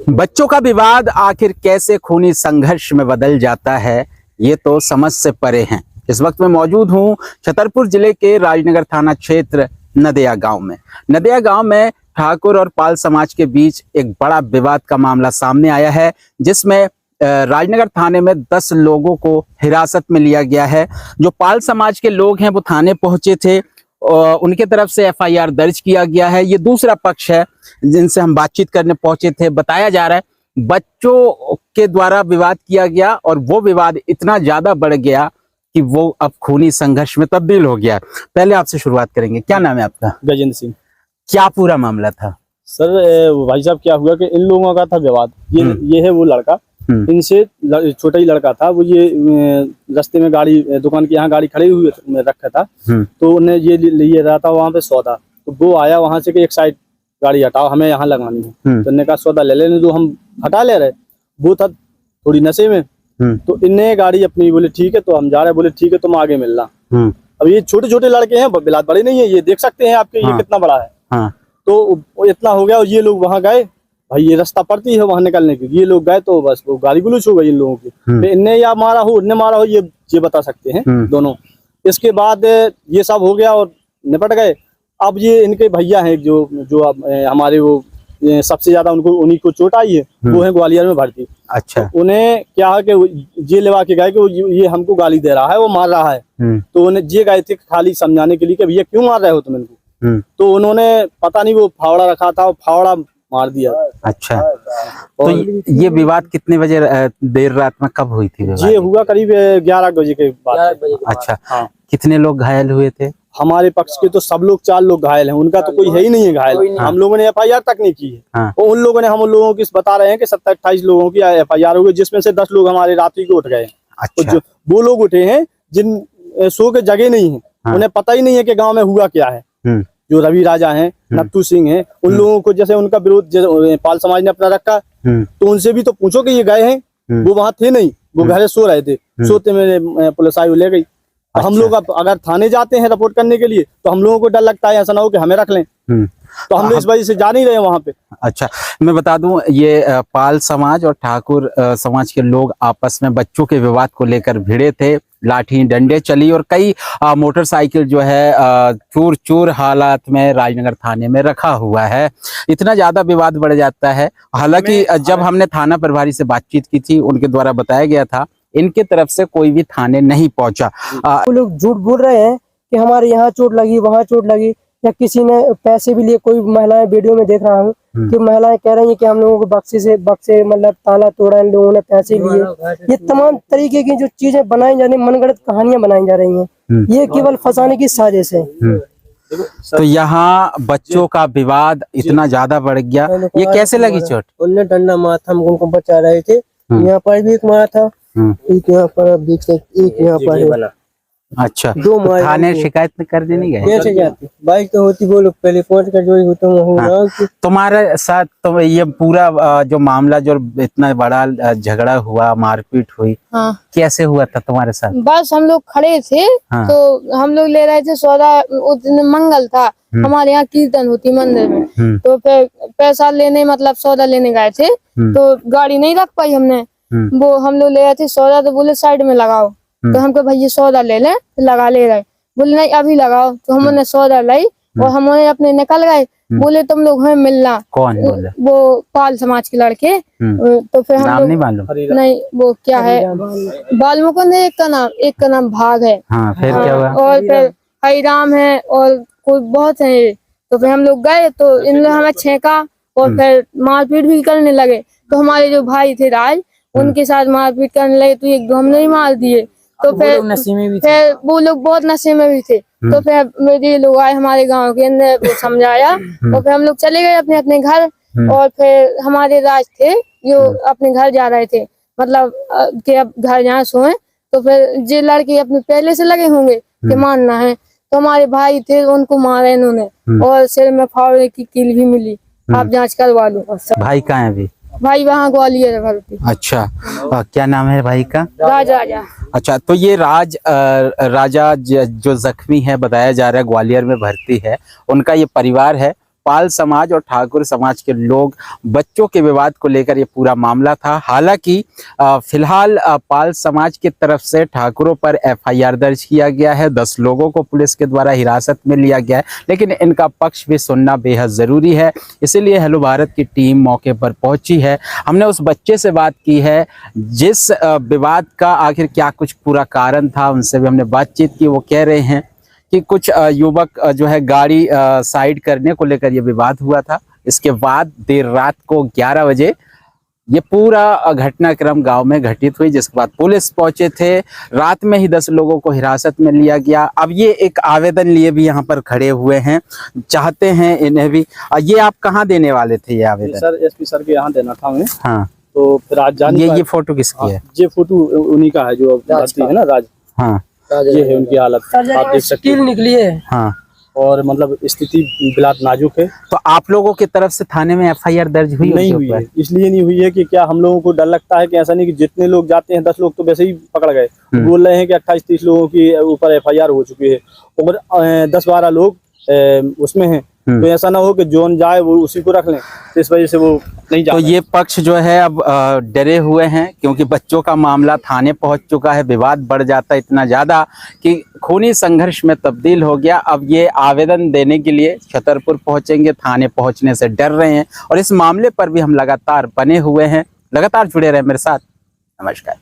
बच्चों का विवाद आखिर कैसे खूनी संघर्ष में बदल जाता है, ये तो समझ से परे हैं। इस वक्त मैं मौजूद हूं छतरपुर जिले के राजनगर थाना क्षेत्र नदिया गांव में। नदिया गांव में ठाकुर और पाल समाज के बीच एक बड़ा विवाद का मामला सामने आया है, जिसमें राजनगर थाने में 10 लोगों को हिरासत में लिया गया है। जो पाल समाज के लोग हैं वो थाने पहुंचे थे, उनके तरफ से एफआईआर दर्ज किया गया है। ये दूसरा पक्ष है जिनसे हम बातचीत करने पहुंचे थे। बताया जा रहा है बच्चों के द्वारा विवाद किया गया और वो विवाद इतना ज्यादा बढ़ गया कि वो अब खूनी संघर्ष में तब्दील हो गया। पहले आपसे शुरुआत करेंगे, क्या नाम है आपका? गजेंद्र सिंह। क्या पूरा मामला था सर? भाई साहब क्या हुआ कि इन लोगों का था विवाद। ये है वो लड़का, इनसे छोटा ही लड़का था वो। ये रास्ते में गाड़ी, दुकान के यहाँ गाड़ी खड़ी हुई रखा था, तो उन्हें ये लिए रहा था वहाँ पे सौदा। तो वो आया वहां से कि एक साइड गाड़ी हटाओ, हमें यहाँ लगवानी है। तो इन्होंने कहा सौदा ले लेने, जो हम हटा ले रहे। वो था थोड़ी नशे में, तो इन्हें गाड़ी अपनी, बोले ठीक है तो हम जा रहे हैं, बोले ठीक है तुम आगे मिलना। अब ये छोटे छोटे लड़के हैं, बिलात बड़े नहीं है, ये देख सकते हैं आपके। ये कितना बड़ा है। तो इतना हो गया और ये लोग वहां गए। भाई ये रास्ता पड़ती है वहां निकलने की, ये लोग गए तो बस वो गाली गुलूच हो गई इन लोगों की। इनने या मारा हो, इनने मारा हो, ये बता सकते हैं दोनों। इसके बाद ये सब हो गया और निपट गए। अब ये इनके भैया हैं जो हमारे वो सबसे ज्यादा उन्हीं को चोट आई है, वो है ग्वालियर में भर्ती। अच्छा। तो उन्हें क्या है कि ये लेवा के गए कि ये हमको गाली दे रहा है, वो मार रहा है। तो उन्हें ये गए थे खाली समझाने के लिए कि भैया क्यों मार रहे हो तुम इनको। तो उन्होंने पता नहीं वो फावड़ा रखा था, वो फावड़ा मार दिया। अच्छा। तो ये विवाद कितने बजे, देर रात में कब हुई थी? ये हुआ करीब 11 बजे के बाद। अच्छा। हाँ। कितने लोग घायल हुए थे? हमारे पक्ष के तो सब लोग 4 लोग घायल हैं, उनका तो कोई है ही नहीं है घायल। हम लोगों ने एफआईआर तक नहीं की है। हाँ। उन लोगों ने, हम लोगों की बता रहे हैं कि 27-28 लोगों की एफआईआर हो गई, जिसमें से 10 लोग हमारे रात्रि को उठ गए। अच्छा। जो वो लोग उठे हैं जिन सो के जगह नहीं है। हाँ। उन्हें पता ही नहीं है कि गाँव में हुआ क्या है। जो रवि राजा हैं, नत्थू सिंह हैं, उन लोगों को जैसे उनका विरोध पाल समाज ने अपना रखा, तो उनसे भी तो पूछो कि ये गए हैं। वो वहां थे नहीं, वो घर सो रहे थे। सोते में पुलिस आई ले गई। अच्छा। हम लोग अगर थाने जाते हैं रिपोर्ट करने के लिए तो हम लोगों को डर लगता है ऐसा ना हो कि हमें रख लें, तो हम लोग इस वजह से जा नहीं रहे वहां पे। अच्छा, मैं बता दूं ये पाल समाज और ठाकुर समाज के लोग आपस में बच्चों के विवाद को लेकर भिड़े थे। लाठी डंडे चली और कई मोटरसाइकिल जो है चूर चूर हालात में राजनगर थाने में रखा हुआ है। इतना ज्यादा विवाद बढ़ जाता है। हालांकि जब हमने थाना प्रभारी से बातचीत की थी, उनके द्वारा बताया गया था इनके तरफ से कोई भी थाने नहीं पहुंचा। वो लोग झूठ बोल रहे हैं कि हमारे यहाँ चोट लगी, वहाँ चोट लगी, या किसी ने पैसे भी लिए। कोई महिलाएं, वीडियो में देख रहा हूँ कि महिलाएं कह रही हैं कि हम लोगों को बक्से मतलब ताला तोड़ा, इन लोगों ने पैसे लिए। ये तमाम तरीके की जो चीजें बनाई जा रही, मनगढ़ंत कहानियां बनाई जा रही हैं, ये केवल फंसाने की साजिश है। तो यहाँ बच्चों का विवाद इतना ज्यादा बढ़ गया, ये कैसे लगी चोट? उनने डंडा मारा था, हम उनको बचा रहे थे। यहाँ पर भी एक मारा था, एक यहाँ पर देख सकते, एक यहाँ पर। अच्छा। तो थाने शिकायत कर देनी गए? कैसे जाती बाइक तो होती, वो लोग पहले पहुंच कर जो होता हो रहा। तुम्हारे साथ तो ये पूरा जो मामला, जो इतना बड़ा झगड़ा हुआ, मारपीट हुई, कैसे हुआ था तुम्हारे साथ? बस हम लोग खड़े थे। तो हम लोग ले रहे थे सौदा, उस दिन मंगल था, हमारे यहाँ कीर्तन होती मंदिर में। तो फिर पैसा लेने, मतलब सौदा लेने गए थे, तो गाड़ी नहीं रख पाई हमने। वो हम लोग ले रहे थे सौदा, तो बोले साइड में लगाओ। तो हमको भैया सौदा ले लें, लगा ले रहे। बोले नहीं अभी लगाओ। तो हमने सौदा लाई और हमने अपने निकल गए। बोले तुम लोग हमें मिलना। कौन बोले? वो पाल समाज के लड़के। तो फिर हम लोग, नहीं मालूम? नहीं, वो क्या है, बालमुकुंद, एक का नाम भाग है। हाँ, फिर क्या हुआ? और फिर हरिराम है और कोई बहुत है। तो फिर हम लोग गए तो इन लोग हमें छेका और फिर मारपीट भी करने लगे। तो हमारे जो भाई थे राज, उनके साथ मारपीट करने लगे, तो एक दो हमने मार दिए। तो फिर वो लोग बहुत नशे में भी थे। तो फिर मेरे लोग आए हमारे गांव के, इन्हें वो समझाया। तो फिर हम लोग चले गए अपने अपने घर। और फिर हमारे राज थे जो अपने घर जा रहे थे, मतलब कि अब घर जहाँ सोए। तो फिर जे लड़के अपने पहले से लगे होंगे कि मारना है, तो हमारे भाई थे, उनको मारा इन्होंने और सिर में फावड़े की कील भी मिली। आप जांच करवा लो। भाई कहाँ है अभी? भाई वहाँ ग्वालियर भर्ती। अच्छा। क्या नाम है भाई का? राजा। अच्छा, तो ये राजा जो जख्मी है, बताया जा रहा है ग्वालियर में भर्ती है, उनका ये परिवार है। पाल समाज और ठाकुर समाज के लोग बच्चों के विवाद को लेकर ये पूरा मामला था। हालांकि फिलहाल पाल समाज की तरफ से ठाकुरों पर एफआईआर दर्ज किया गया है, 10 लोगों को पुलिस के द्वारा हिरासत में लिया गया है, लेकिन इनका पक्ष भी सुनना बेहद ज़रूरी है। इसीलिए हेलो भारत की टीम मौके पर पहुंची है। हमने उस बच्चे से बात की है जिस विवाद का आखिर क्या कुछ पूरा कारण था, उनसे भी हमने बातचीत की। वो कह रहे हैं कि कुछ युवक जो है गाड़ी साइड करने को लेकर ये विवाद हुआ था। इसके बाद देर रात को 11 बजे ये पूरा घटनाक्रम गांव में घटित हुई, जिसके बाद पुलिस पहुंचे थे। रात में ही 10 लोगों को हिरासत में लिया गया। अब ये एक आवेदन लिए भी यहाँ पर खड़े हुए हैं, चाहते हैं इन्हें भी। ये आप कहाँ देने वाले थे ये आवेदन? सर एसपी सर के यहाँ देना था हमें। हाँ, तो फिर आज जाने ये फोटो किसकी है? ये फोटो उन्हीं का है जो है ना, राज। हाँ, ये है उनकी हालत, आप देख सकते हैं। निकली है। हाँ, और मतलब स्थिति बिलात नाजुक है। तो आप लोगों की तरफ से थाने में एफआईआर दर्ज हुई? नहीं हुई है, इसलिए नहीं हुई है कि क्या हम लोगों को डर लगता है कि ऐसा नहीं कि जितने लोग जाते हैं 10 लोग तो वैसे ही पकड़ गए। बोल रहे हैं कि 28-30 लोगों की ऊपर एफआईआर हो चुकी है और 10-12 लोग उसमें हैं। तो ऐसा ना हो कि जोन जाए वो उसी को रख लें, इस वजह से वो नहीं जा। तो ये पक्ष जो है अब डरे हुए हैं, क्योंकि बच्चों का मामला थाने पहुंच चुका है। विवाद बढ़ जाता है इतना ज्यादा कि खूनी संघर्ष में तब्दील हो गया। अब ये आवेदन देने के लिए छतरपुर पहुंचेंगे, थाने पहुंचने से डर रहे हैं। और इस मामले पर भी हम लगातार बने हुए हैं। लगातार जुड़े रहे मेरे साथ। नमस्कार।